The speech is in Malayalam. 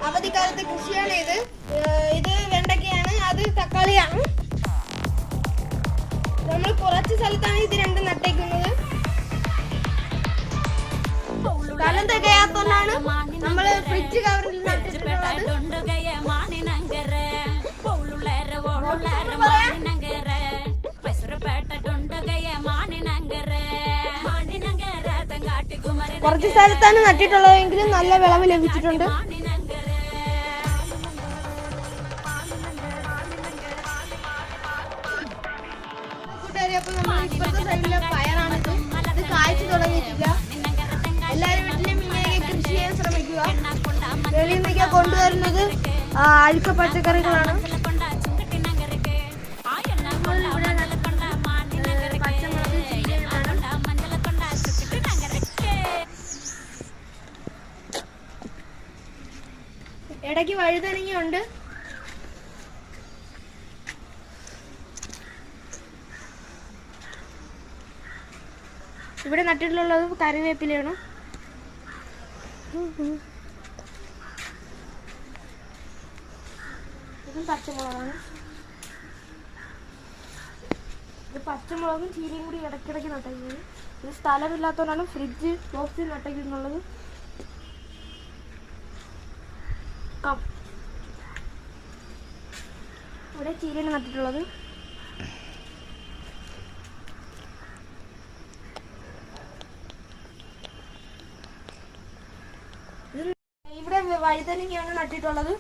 അവധിക്കാലത്തെ കൃഷിയാണ് ഇത്. ഇത് വെണ്ടയ്ക്കയാണ്, അത് തക്കാളിയാണ്. നമ്മൾ കുറച്ച് സ്ഥലത്താണ് ഇത് രണ്ടും നട്ടേക്കുന്നത്. സ്ഥലം തികയാത്തോണ്ടാണ് നമ്മൾ ഫ്രിഡ്ജ് കവറിൽ നട്ടിട്ടുള്ളത്. കുറച്ച് സ്ഥലത്താണ് നട്ടിട്ടുള്ളതെങ്കിലും നല്ല വിളവ് ലഭിച്ചിട്ടുണ്ട്. അപ്പൊ നമ്മൾ ഇപ്പോഴത്തെ സൈഡിലെ പയറാണിത്. ഇത് കായ്ച്ചു തുടങ്ങിയിട്ടില്ല. എല്ലാവരും വീട്ടിലും ഇങ്ങനെ കൃഷി ചെയ്യാൻ ശ്രമിക്കുക. വെളിയിൽ നിന്നൊക്കെ കൊണ്ടുവരുന്നത് അഴുക്ക പച്ചക്കറികളാണ്. ഇടയ്ക്ക് വഴുതനങ്ങയുണ്ട്. ഇവിടെ നട്ടിട്ടുള്ളത് കറിവേപ്പിലയാണ്. ഇത് പച്ചമുളകാണ്. ഇത് പച്ചമുളകും ചീരയും കൂടി ഇടയ്ക്കിടയ്ക്ക് നട്ടേക്കുന്നത്. ഇത് സ്ഥലമില്ലാത്തതുകൊണ്ടാണ് ഫ്രിഡ്ജ് ബോക്സിൽ നട്ടേക്കുന്നുള്ളത്. ഇവിടെ ചീരയാണ് നട്ടിട്ടുള്ളത്. ഇവിടെ വഴുതനങ്ങയാണ് നട്ടിട്ടുള്ളത്.